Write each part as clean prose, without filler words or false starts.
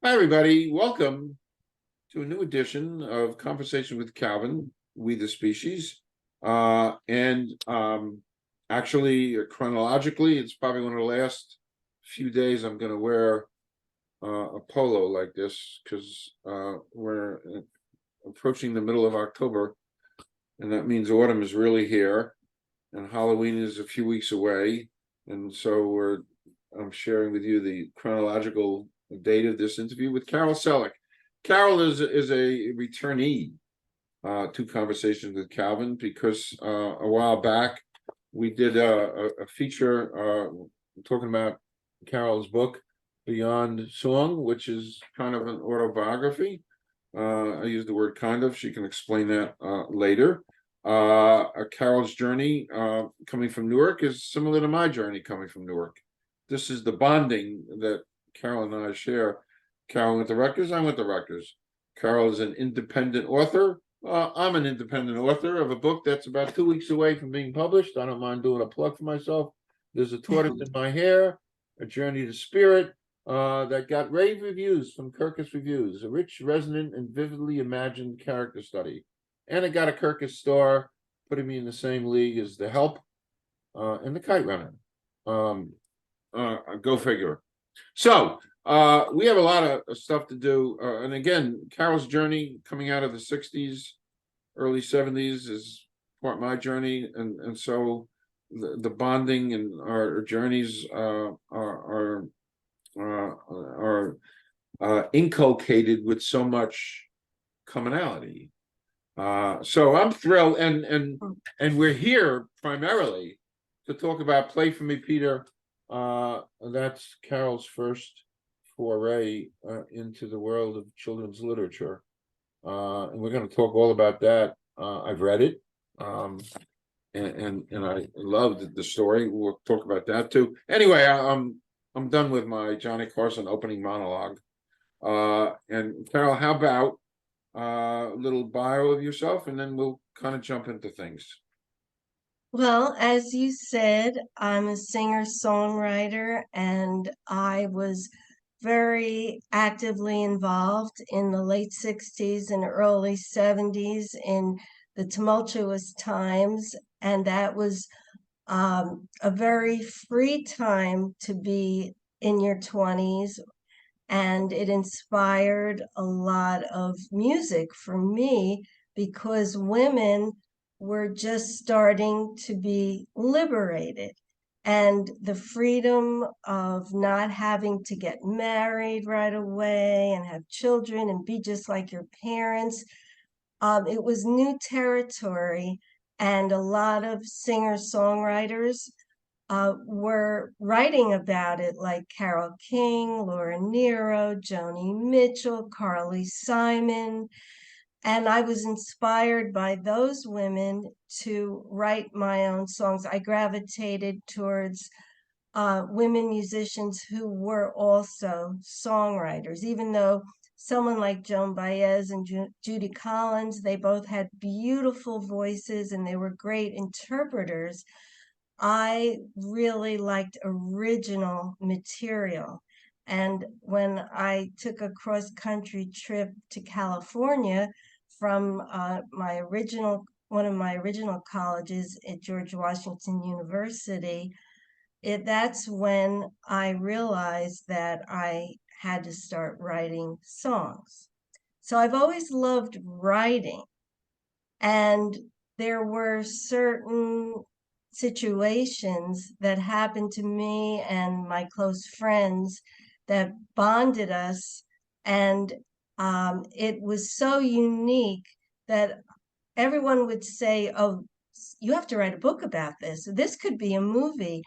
Hi, everybody. Welcome to a new edition of Conversation with Calvin, We the Species. Actually, chronologically, it's probably one of the last few days I'm going to wear a polo like this because we're approaching the middle of October, and that means autumn is really here, and Halloween is a few weeks away. And so I'm sharing with you the chronological date of this interview with Carol Selick. Carol is a returnee to Conversations with Calvin because a while back we did a feature talking about Carol's book, Beyond Song, which is kind of an autobiography. I use the word kind of. She can explain that later. Carol's journey coming from Newark is similar to my journey coming from Newark. This is the bonding that Carol and I share. Carol went to Rutgers, I went to Rutgers. Carol is an independent author. I'm an independent author of a book that's about 2 weeks away from being published. I don't mind doing a plug for myself. There's a tortoise in my hair, A Journey to Spirit, that got rave reviews from Kirkus Reviews, a rich, resonant, and vividly imagined character study. And it got a Kirkus star, putting me in the same league as The Help and The Kite Runner. Go figure. So we have a lot of stuff to do. And again, Carol's journey coming out of the 60s, early 70s is part of my journey. And so the bonding and our journeys are inculcated with so much commonality. So I'm thrilled, and we're here primarily to talk about Play for Me, Peter. That's Carol's first foray into the world of children's literature, and we're going to talk all about that. I've read it, and I loved the story. We'll talk about that too. Anyway, I'm done with my Johnny Carson opening monologue. And Carol, how about a little bio of yourself, and then we'll kind of jump into things. Well, as you said, I'm a singer-songwriter, and I was very actively involved in the late 60s and early 70s in the tumultuous times. And that was a very free time to be in your 20s. And it inspired a lot of music for me because women were just starting to be liberated. And the freedom of not having to get married right away and have children and be just like your parents, it was new territory. And a lot of singer-songwriters were writing about it, like Carole King, Laura Nyro, Joni Mitchell, Carly Simon. And I was inspired by those women to write my own songs. I gravitated towards women musicians who were also songwriters, even though someone like Joan Baez and Judy Collins, they both had beautiful voices and they were great interpreters. I really liked original material. And when I took a cross-country trip to California from one of my original colleges at George Washington University, that's when I realized that I had to start writing songs. So I've always loved writing. And there were certain situations that happened to me and my close friends that bonded us. And it was so unique that everyone would say, "Oh, you have to write a book about this. This could be a movie."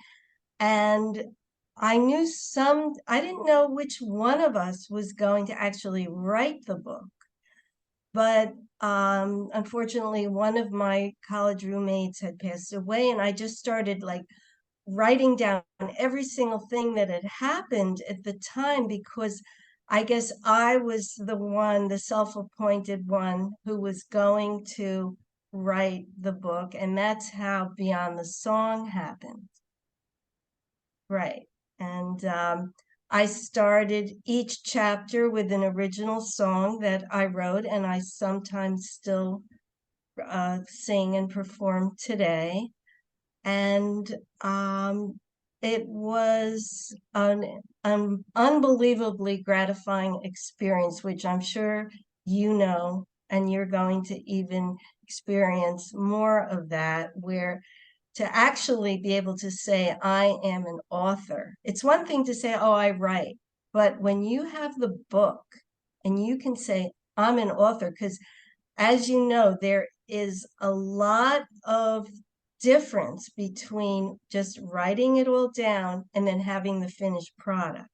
And I didn't know which one of us was going to actually write the book. But unfortunately, one of my college roommates had passed away, and I just started like writing down every single thing that had happened at the time because I guess I was the self-appointed one who was going to write the book, and that's how Beyond the Song happened. Right. And I started each chapter with an original song that I wrote, and I sometimes still sing and perform today. And it was an unbelievably gratifying experience, which I'm sure you know, and you're going to even experience more of that, where to actually be able to say, I am an author. It's one thing to say, oh, I write, but when you have the book and you can say, I'm an author, because as you know, there is a lot of difference between just writing it all down and then having the finished product.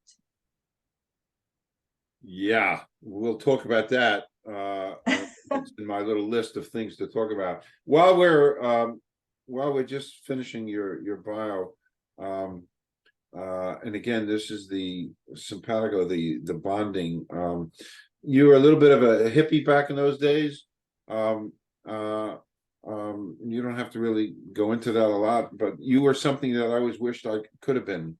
Yeah, we'll talk about that. It's in my little list of things to talk about. While we're just finishing your bio, and again, this is the simpatico, the bonding. You were a little bit of a hippie back in those days. Um, you don't have to really go into that a lot, but you were something that I always wished I could have been.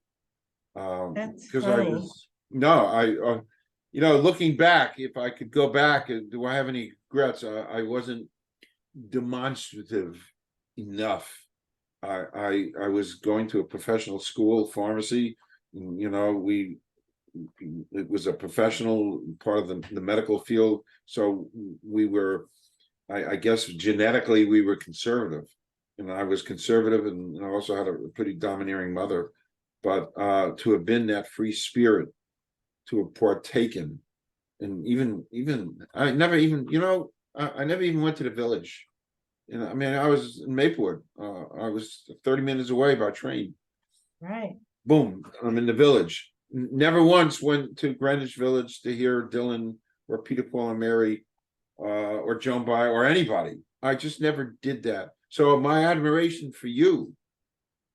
That's Because I funny. was no, looking back, if I could go back, do I have any regrets? I wasn't demonstrative enough. I was going to a professional school, pharmacy. We it was a professional part of the medical field, so we were, I guess genetically we were conservative, and I was conservative, and I also had a pretty domineering mother. But to have been that free spirit, to have partaken, and even I never even I never even went to the village. I mean, I was in Maplewood. I was 30 minutes away by train. Right. Boom, I'm in the village. Never once went to Greenwich Village to hear Dylan or Peter, Paul and Mary, or Joan Baez or anybody. I just never did that. So my admiration for you,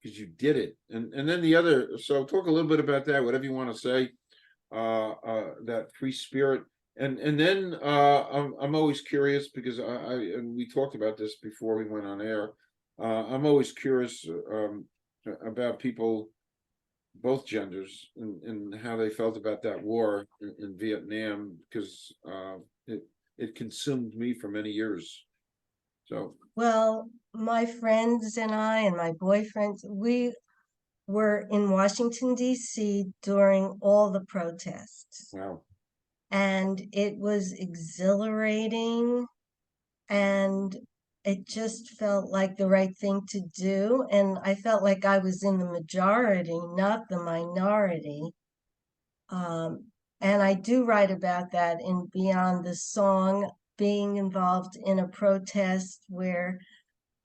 because you did it. And then the other, so talk a little bit about that, whatever you want to say, that free spirit. And then I'm always curious, because and we talked about this before we went on air. I'm always curious about people, both genders, and how they felt about that war in Vietnam, because it consumed me for many years. So Well, my friends and I and my boyfriends, we were in Washington, D.C. during all the protests. wow. And it was exhilarating, and it just felt like the right thing to do. And I felt like I was in the majority, not the minority. Um, and I do write about that in Beyond the Song, being involved in a protest where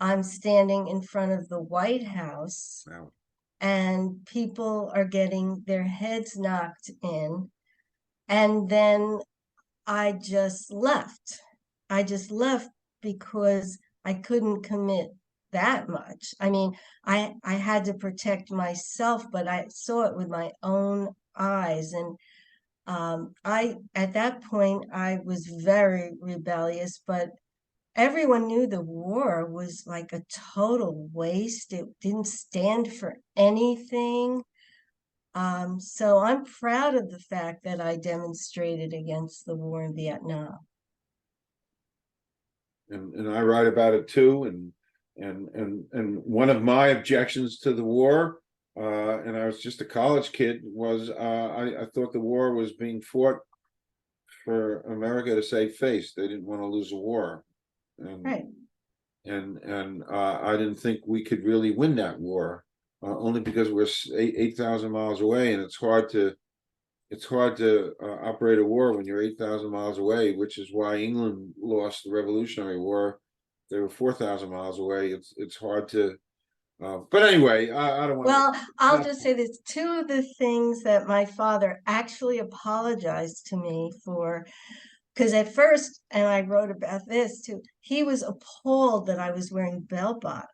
I'm standing in front of the White House Wow. and people are getting their heads knocked in. And then I just left. I just left because I couldn't commit that much. I mean, I had to protect myself, but I saw it with my own eyes. And I at that point I was very rebellious, but everyone knew the war was like a total waste. It didn't stand for anything. So I'm proud of the fact that I demonstrated against the war in Vietnam. And I write about it too. And one of my objections to the war, and I was just a college kid, was I thought the war was being fought for America to save face. They didn't want to lose a war, and Right. I didn't think we could really win that war, only because we're 8,000 miles away, and it's hard to operate a war when you're 8,000 miles away, which is why England lost the Revolutionary War. They were 4,000 miles away. It's hard to, but anyway, I don't want Well, I'll to. just say this. Two of the things that my father actually apologized to me for, because at first, and I wrote about this too, he was appalled that I was wearing bell bottoms,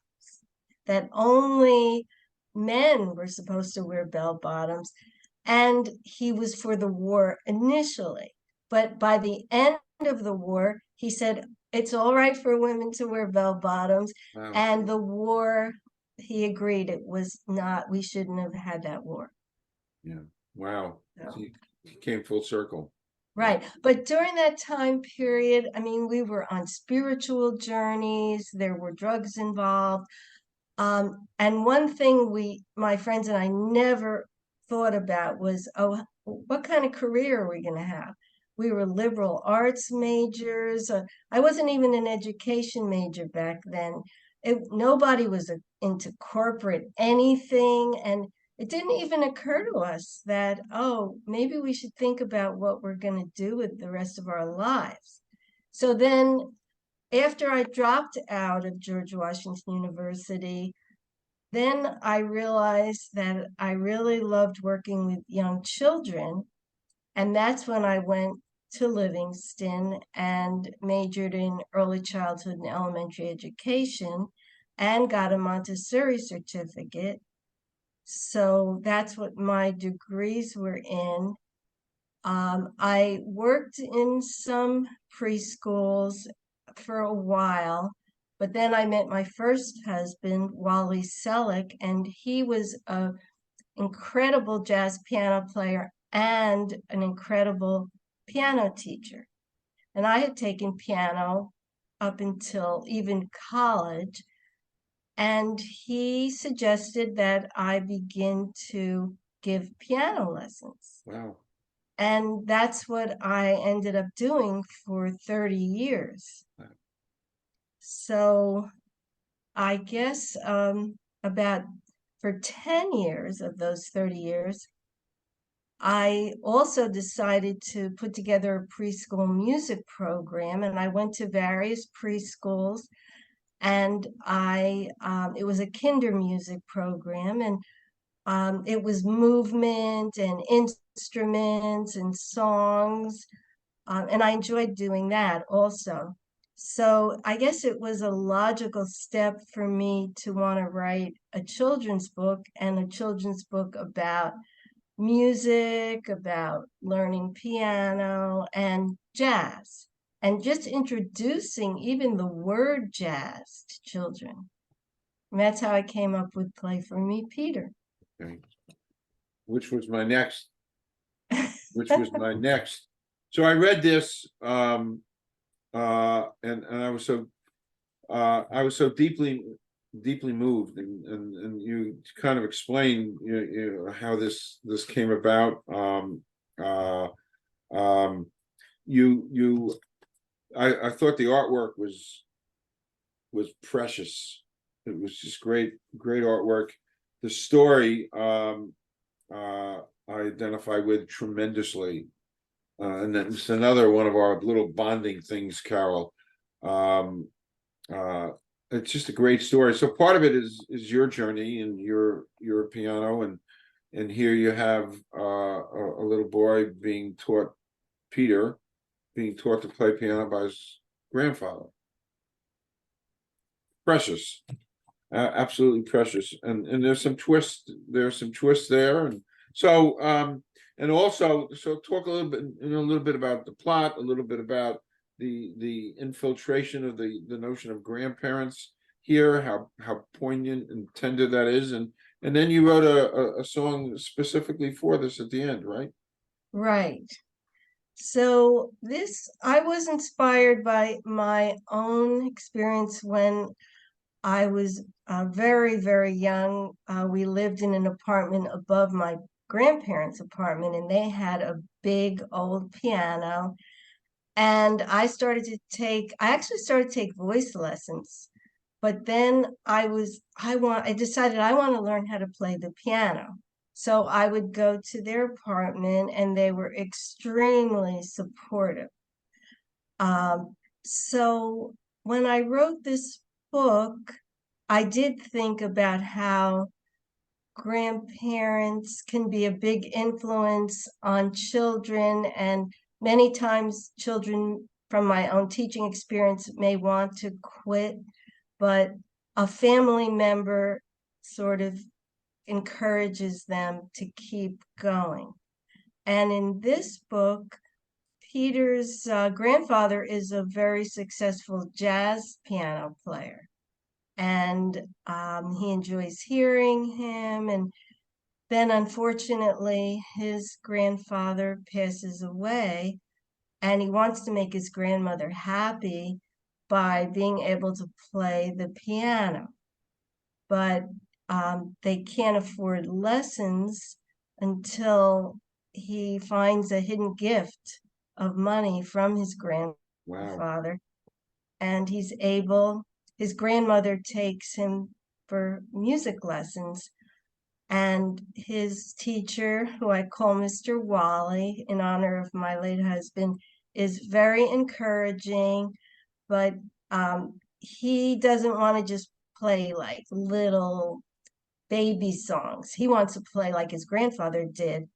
that only men were supposed to wear bell bottoms. And he was for the war initially. But by the end of the war, he said it's all right for women to wear bell bottoms. Wow. And the war, he agreed it was not, we shouldn't have had that war. Yeah. Wow. So, He came full circle. right. But during that time period, I mean, we were on spiritual journeys, there were drugs involved. And one thing my friends and I never thought about was, oh, what kind of career are we going to have? We were liberal arts majors. I wasn't even an education major back then. Nobody was into corporate anything. And it didn't even occur to us that, oh, maybe we should think about what we're going to do with the rest of our lives. So then after I dropped out of George Washington University, then I realized that I really loved working with young children. And that's when I went to Livingston and majored in early childhood and elementary education and got a Montessori certificate. So that's what my degrees were in. I worked in some preschools for a while, but then I met my first husband, Wally Selick, and he was an incredible jazz piano player and an incredible piano teacher. And I had taken piano up until even college, and he suggested that I begin to give piano lessons. Wow. And that's what I ended up doing for 30 years. So I guess about for 10 years of those 30 years, I also decided to put together a preschool music program, and I went to various preschools, and it was a kinder music program, and it was movement and instruments and songs. And I enjoyed doing that also. So I guess it was a logical step for me to want to write a children's book, and a children's book about music, about learning piano and jazz, and just introducing even the word jazz to children. And that's how I came up with Play For Me, Peter. Okay. Which was my next. So I read this, and I was so deeply moved, and you kind of explain, how this came about. You I thought the artwork was precious. It was just great artwork. The story, I identify with tremendously. And that's another one of our little bonding things, Carol. Um, it's just a great story. So part of it is your journey and your piano, and here you have a little boy Peter being taught to play piano by his grandfather. Precious, absolutely precious, and there's some twist. There, and so and also, so talk a little bit about the plot, a little bit about the infiltration of the notion of grandparents here, how poignant and tender that is, and then you wrote a song specifically for this at the end, right? Right. So I was inspired by my own experience when I was very, very young. We lived in an apartment above my grandparents' apartment, and they had a big old piano. And I actually started to take voice lessons. But then I decided I want to learn how to play the piano. So I would go to their apartment, and they were extremely supportive. So when I wrote this book, I did think about how grandparents can be a big influence on children, and many times children, from my own teaching experience, may want to quit, but a family member sort of encourages them to keep going. And in this book, Peter's grandfather is a very successful jazz piano player, and he enjoys hearing him. And then unfortunately his grandfather passes away, and he wants to make his grandmother happy by being able to play the piano. But they can't afford lessons until he finds a hidden gift of money from his Wow. grandfather, and his grandmother takes him for music lessons. And his teacher, who I call Mr. Wally in honor of my late husband, is very encouraging, but he doesn't want to just play like little baby songs. He wants to play like his grandfather did.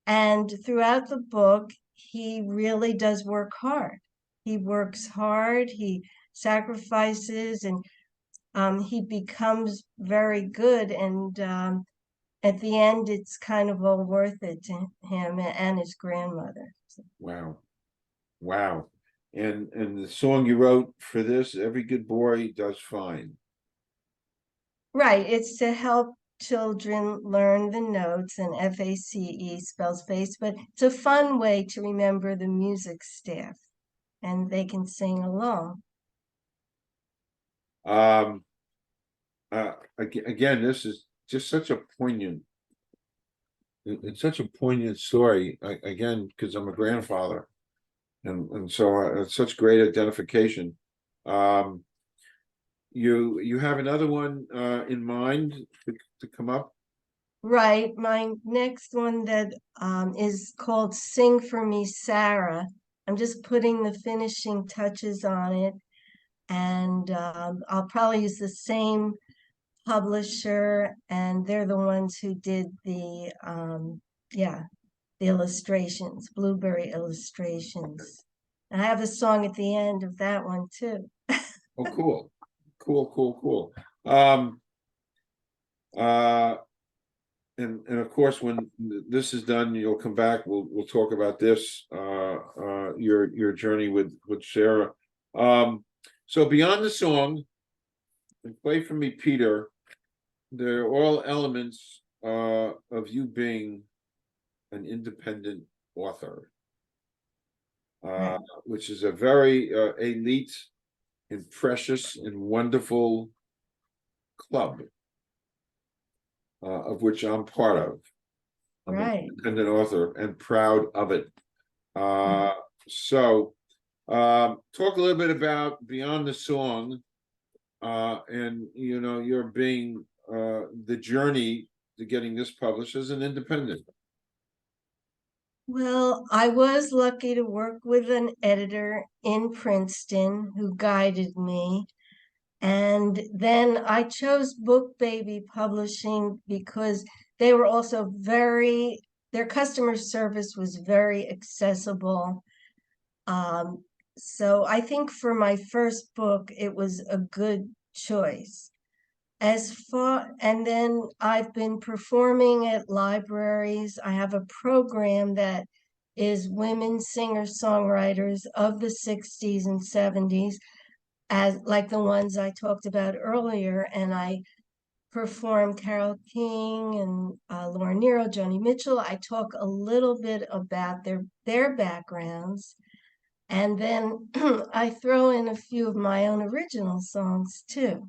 And throughout the book, he really does work hard. He works hard, he sacrifices, and he becomes very good. And at the end, it's kind of all worth it to him and his grandmother. Wow. Wow. And the song you wrote for this, Every Good Boy Does Fine. Right, it's to help children learn the notes, and FACE spells face, but it's a fun way to remember the music staff, and they can sing along. Um, again, this is just such a poignant, it's such a poignant story. Again, because I'm a grandfather, and so it's such great identification. Um, you have another one in mind to come up? Right, my next one that is called Sing for Me, Sarah. I'm just putting the finishing touches on it, and I'll probably use the same publisher, and they're the ones who did the illustrations, Blueberry Illustrations. And I have a song at the end of that one too. Oh, cool, cool, cool, cool. Um, uh, and of course, when this is done, you'll come back. We'll talk about this. Your journey with Sarah. So beyond the song, and Play for Me, Peter. They're all elements of you being an independent author, Right. which is a very elite and precious and wonderful club, of which I'm part of. I'm an Right. independent author and proud of it. So, talk a little bit about beyond the song, and you're being the journey to getting this published as an independent. Well, I was lucky to work with an editor in Princeton who guided me. And then I chose Book Baby Publishing because they were also their customer service was very accessible. Um, so I think for my first book, it was a good choice. And then I've been performing at libraries. I have a program that is women singer-songwriters of the 60s and 70s, as like the ones I talked about earlier. And I perform Carole King and Laura Nyro, Joni Mitchell. I talk a little bit about their backgrounds. And then I throw in a few of my own original songs too.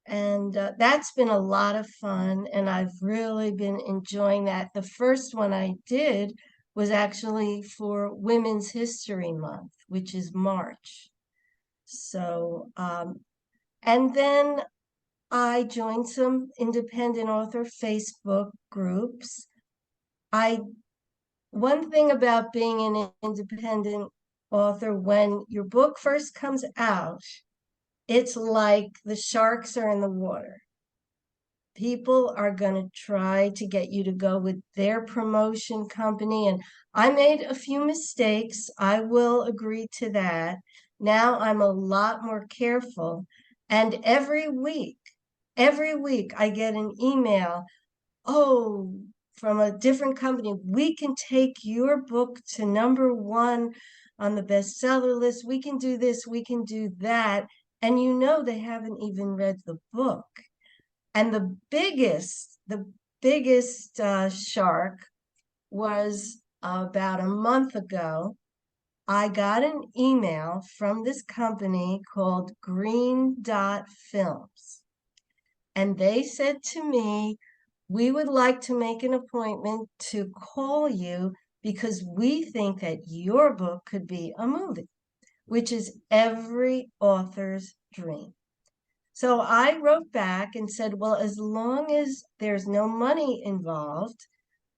And that's been a lot of fun, and I've really been enjoying that. The first one I did was actually for Women's History Month, which is March. So, and then I joined some independent author Facebook groups. I One thing about being an independent author, when your book first comes out, it's like the sharks are in the water. People are going to try to get you to go with their promotion company. And I made a few mistakes. I will agree to that. Now I'm a lot more careful. And every week I get an email, oh, from a different company, we can take your book to -- 1 on the bestseller list. We can do this, we can do that. And they haven't even read the book. And the biggest shark was about a month ago. I got an email from this company called Green Dot Films, and they said to me, we would like to make an appointment to call you because we think that your book could be a movie, which is every author's dream. So I wrote back and said, well, as long as there's no money involved,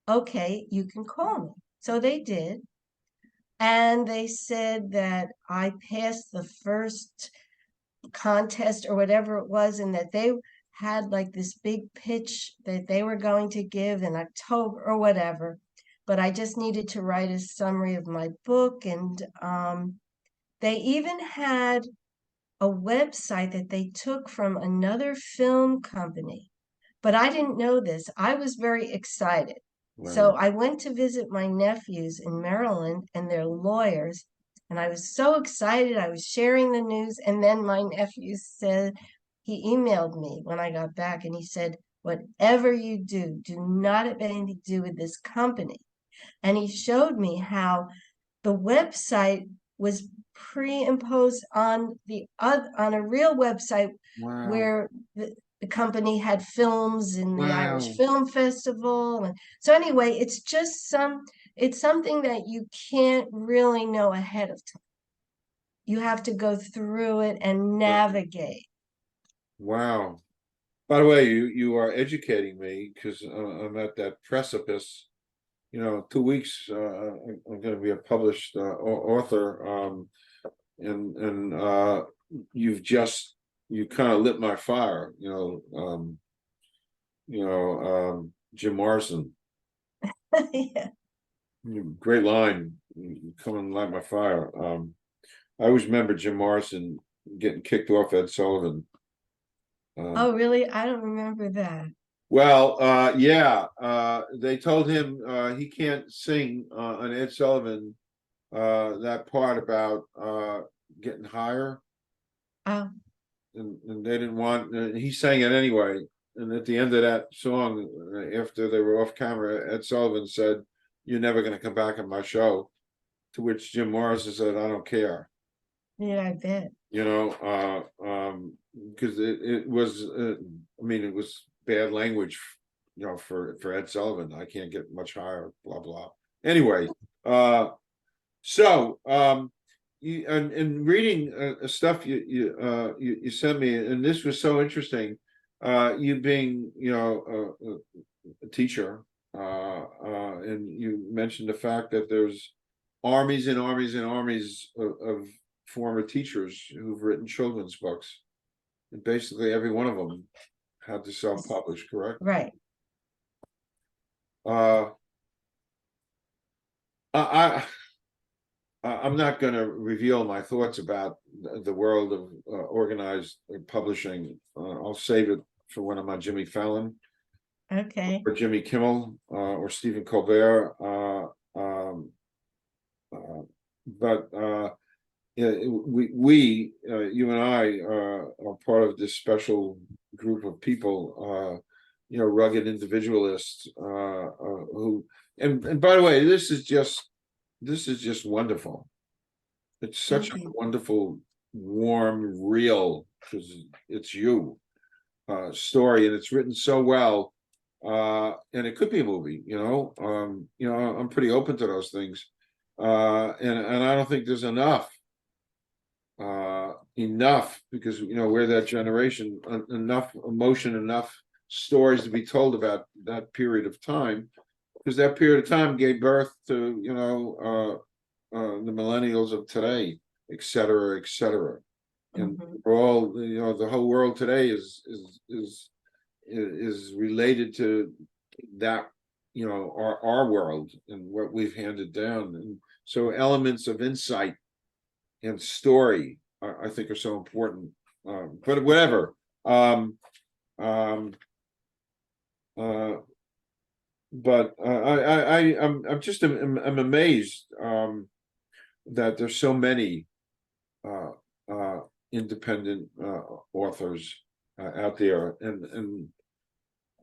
okay, you can call me. So they did. And they said that I passed the first contest or whatever it was, and that they had like this big pitch that they were going to give in October or whatever. But I just needed to write a summary of my book. And they even had a website that they took from another film company. But I didn't know this. I was very excited. So Wow. I went to visit my nephews in Maryland and their lawyers, and I was so excited. I was sharing the news, and then my nephew said, he emailed me when I got back, and he said, whatever you do, do not have anything to do with this company. And he showed me how the website was pre-imposed on on a real website Wow. where the company had films in the Irish Wow. Film Festival. And so anyway, it's something that you can't really know ahead of time. You have to go through it and navigate. Wow. By the way, you are educating me because I'm at that precipice. 2 weeks, I'm going to be a published author. And you kind of lit my fire. Jim Morrison, Yeah. great line. You come and light my fire. I always remember Jim Morrison getting kicked off Ed Sullivan. Oh, really? I don't remember that. Well, yeah, they told him he can't sing on Ed Sullivan that part about getting higher, Oh, and they didn't want. He sang it anyway, and at the end of that song, after they were off camera, Ed Sullivan said, "You're never going to come back on my show." To which Jim Morrison said, "I don't care." yeah, I bet. Because it was, I mean, it was bad language, for Ed Sullivan. I can't get much higher, blah blah. Anyway, so you and reading stuff you sent me, and this was so interesting. You being, a teacher, and you mentioned the fact that there's armies and armies and armies of former teachers who've written children's books, and basically every one of them had to self-publish, correct? Right. Uh, I I'm not going to reveal my thoughts about the world of organized publishing. I'll save it for when I'm on Jimmy Fallon Okay. or Jimmy Kimmel or Stephen Colbert. But yeah, you and I are part of this special group of people, rugged individualists who, and by the way, this is just wonderful. It's such a Okay. wonderful, warm, real, because it's you, story, and it's written so well. And it could be a movie, I'm pretty open to those things. And I don't think there's enough because we're that generation, enough emotion, enough stories to be told about that period of time, because that period of time gave birth to the millennials of today, et cetera, et cetera. And Mhm. we're all, the whole world today is related to that, our world and what we've handed down. And so elements of insight and story, I think, are so important. But whatever. Um, uh, but I'm just I'm amazed that there's so many uh, independent authors out there, and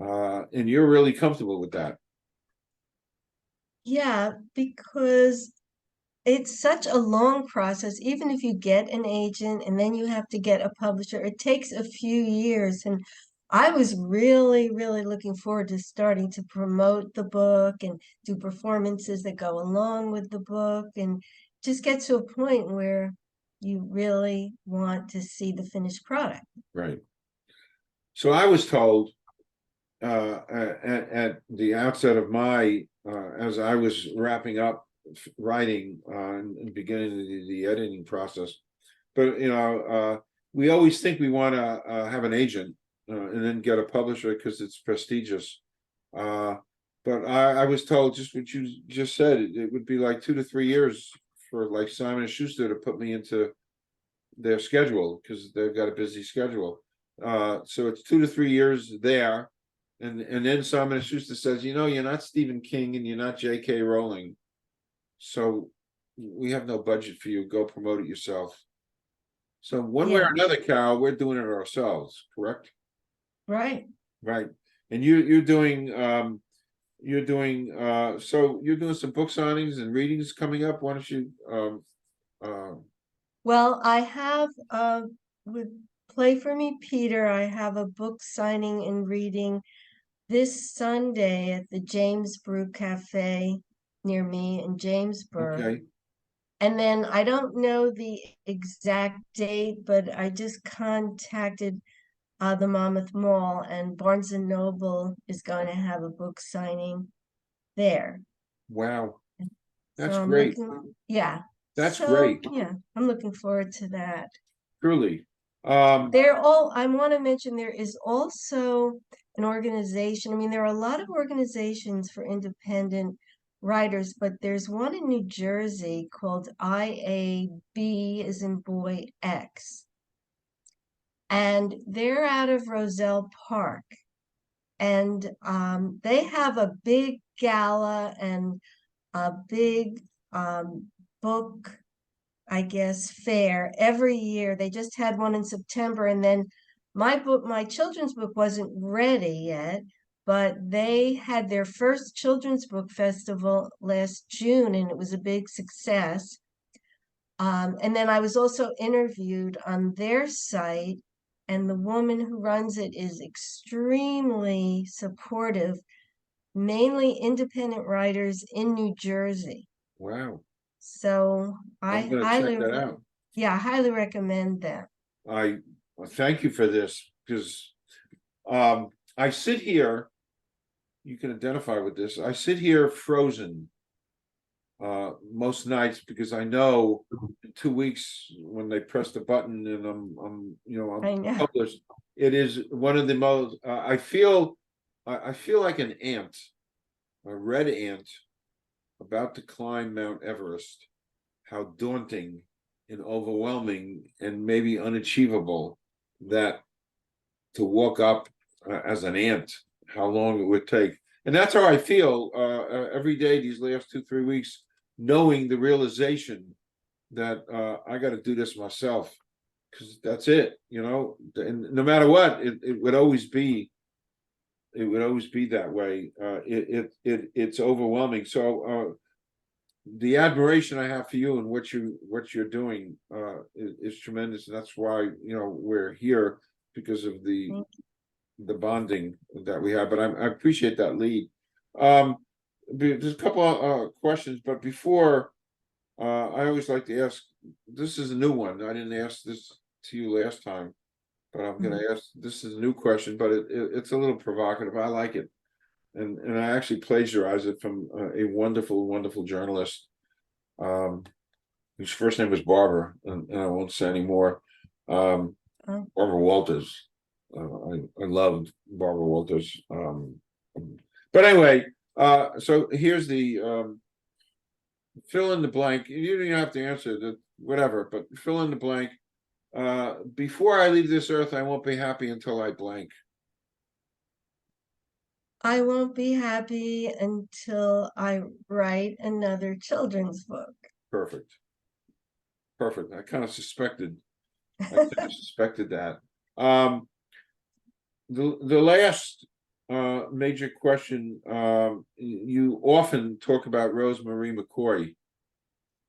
And you're really comfortable with that. Yeah, because it's such a long process. Even if you get an agent and then you have to get a publisher, it takes a few years. And I was really, really looking forward to starting to promote the book and do performances that go along with the book and just get to a point where you really want to see the finished product. Right. So I was told at the outset of my as I was wrapping up writing and beginning the editing process, but we always think we want to have an agent and then get a publisher because it's prestigious. But I was told just what you just said. It would be like 2 to 3 years for like Simon and Schuster to put me into their schedule because they've got a busy schedule. So it's 2 to 3 years there, and then Simon and Schuster says, you're not Stephen King and you're not J.K. Rowling, so we have no budget for you. Go promote it yourself. So one way or Yeah, another, Carol, we're doing it ourselves, correct? right. Right. And you're doing so you're doing some book signings and readings coming up. Why don't you Well, I have with Play for Me, Peter, I have a book signing and reading this Sunday at the James Brew Cafe near me in Jamesburg. okay. And then I don't know the exact date, but I just contacted the Monmouth Mall, and Barnes and Noble is going to have a book signing there. Wow. That's So I'm great. looking, yeah. That's So great. yeah, I'm looking forward to that. Truly. I want to mention there is also an organization. I mean, there are a lot of organizations for independent writers, but there's one in New Jersey called IAB as in boy X. And they're out of Roselle Park. And they have a big gala and a big book, I guess, fair every year. They just had one in September, and then my children's book wasn't ready yet, but they had their first children's book festival last June, and it was a big success. And then I was also interviewed on their site, and the woman who runs it is extremely supportive, mainly independent writers in New Jersey. Wow. So I'm I gonna check highly, that out. yeah, I highly recommend them. I thank you for this because I sit here, you can identify with this. I sit here frozen most nights because I know in 2 weeks when they press the button and I'm I know. published, it is one of the most I feel like an ant, a red ant about to climb Mount Everest. How daunting and overwhelming and maybe unachievable that to walk up as an ant, how long it would take. And that's how I feel every day these last 2, 3 weeks, knowing the realization that I got to do this myself because that's it, and no matter what, it would always be that way. It's overwhelming. So the admiration I have for you and what you're doing is tremendous, and that's why we're here because of the bonding that we have. But I appreciate that lead. There's a couple of questions, but before I always like to ask. This is a new one. I didn't ask this to you last time, but I'm going to ask. This is a new question, but it's a little provocative. I like it, and I actually plagiarize it from a wonderful, wonderful journalist. Whose first name was Barbara, and I won't say anymore. Barbara Walters. I loved Barbara Walters. But anyway, so here's the fill in the blank. You don't even have to answer the whatever, but fill in the blank. Before I leave this earth, I won't be happy until I blank. I won't be happy until I write another children's book. Perfect. Perfect. I kind of suspected. I kind of suspected that. The last major question. You often talk about Rosemary McCoy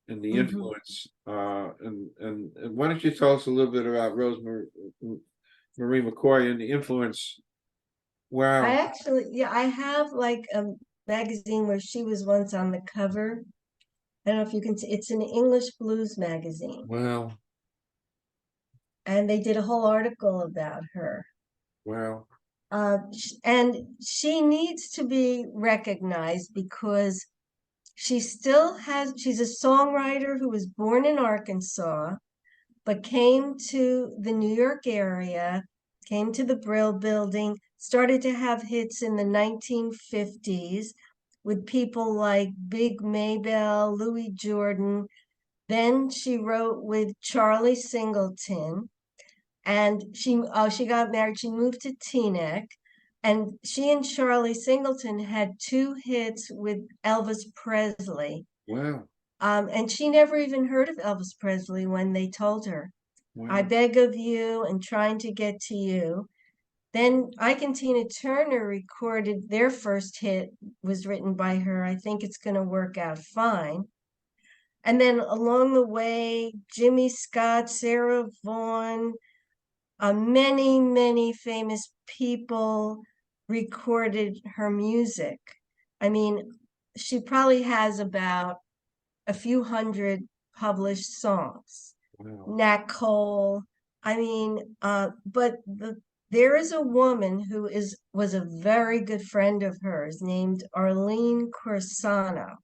and the Mhm. influence. And why don't you tell us a little bit about Rosemary Marie McCoy and the influence? I Wow, actually, yeah, I have like a magazine where she was once on the cover. I don't know if you can see, it's an English blues magazine, wow, and they did a whole article about her. wow, And she needs to be recognized because she's a songwriter who was born in Arkansas, but came to the New York area, came to the Brill Building, started to have hits in the 1950s with people like Big Maybelle, Louis Jordan. Then she wrote with Charlie Singleton, and she got married. She moved to Teaneck, and she and Charlie Singleton had two hits with Elvis Presley. wow, And she never even heard of Elvis Presley when they told her. I wow, beg of you and trying to get to you. Then Ike and Tina Turner recorded their first hit, was written by her. I think it's going to work out fine. And then along the way, Jimmy Scott, Sarah Vaughan, many, many famous people recorded her music. I mean, she probably has about a few hundred published songs. wow, Nat Cole. I mean, there is a woman who was a very good friend of hers named Arlene Corsano.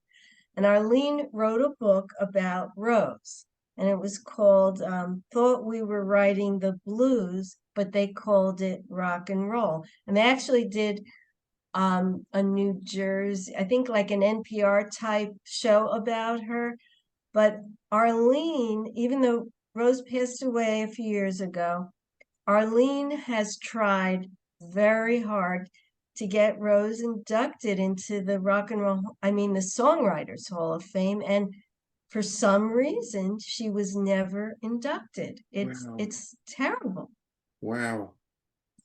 And Arlene wrote a book about Rose, and it was called Thought We Were Writing the Blues, but they called it rock and roll. And they actually did a New Jersey, I think like an NPR type show about her. But Arlene, even though Rose passed away a few years ago, Arlene has tried very hard to get Rose inducted into the the Songwriters Hall of Fame. And for some reason, she was never inducted. wow, It's terrible. wow.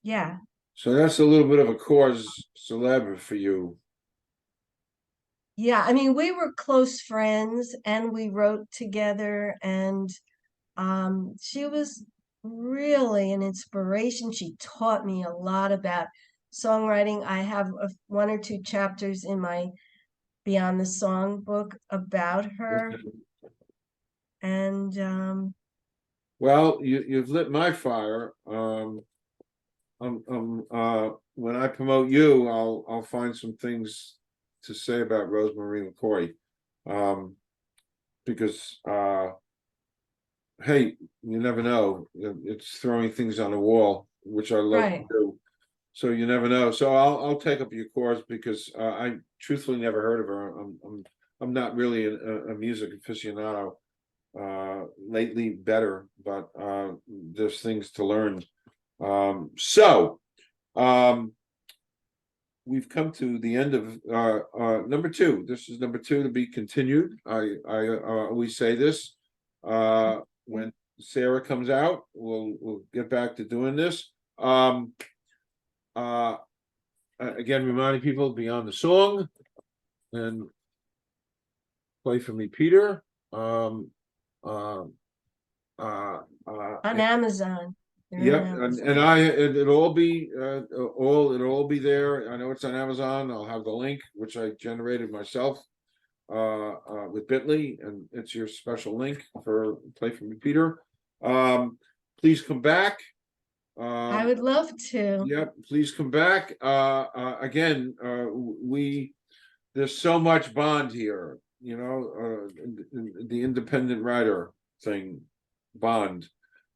Yeah. So that's a little bit of a cause celebre for you. Yeah. I mean, we were close friends and we wrote together, and she was really an inspiration. She taught me a lot about songwriting. I have one or two chapters in my Beyond the Song book about her. And Well, you've lit my fire. When I promote you, I'll find some things to say about Rosemary McCoy. Um, because hey, you never know. It's throwing things on the wall, which I love to right. do. So you never know. So I'll take up your cause because I truthfully never heard of her. I'm not really a music aficionado. Lately better, but there's things to learn. So we've come to the end of number two. This is number two to be continued. I always say this. When Sarah comes out, we'll get back to doing this. Uh, again, reminding people beyond the song and play for me, Peter. Um, uh, On Amazon. They're on Yep, and Amazon. it'll all be there. I know it's on Amazon. I'll have the link, which I generated myself with Bitly, and it's your special link for Play for Me, Peter. Please come back. I Um, would love to. yep, please come back. Again, we there's so much bond here, you know, the independent writer thing, bond.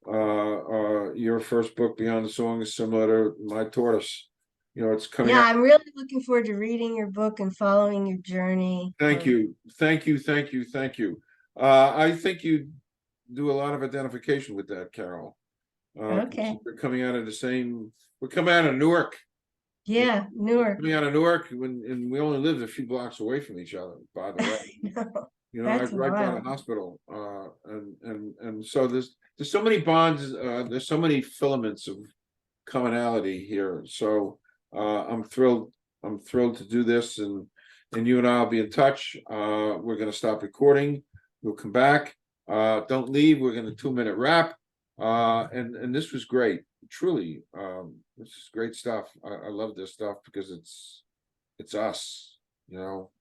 Your first book, Beyond the Song, is similar to My Tortoise. You know, it's coming Yeah, out. I'm really looking forward to reading your book and following your journey Thank of, you, thank you, thank you, thank you. I think you do a lot of identification with that, Carol. 'Cause okay. we're coming out of the same. We're coming out of Newark. You Yeah, know, Newark. coming out of Newark, and we only lived a few blocks away from each other. By the way. No, You know, I that's was right by the wild. hospital, and so there's so many bonds, there's so many filaments of commonality here. So I'm thrilled to do this, and you and I'll be in touch. We're gonna stop recording. We'll come back. Don't leave. We're gonna 2-minute wrap. And this was great, truly. This is great stuff. I love this stuff because it's us, you know.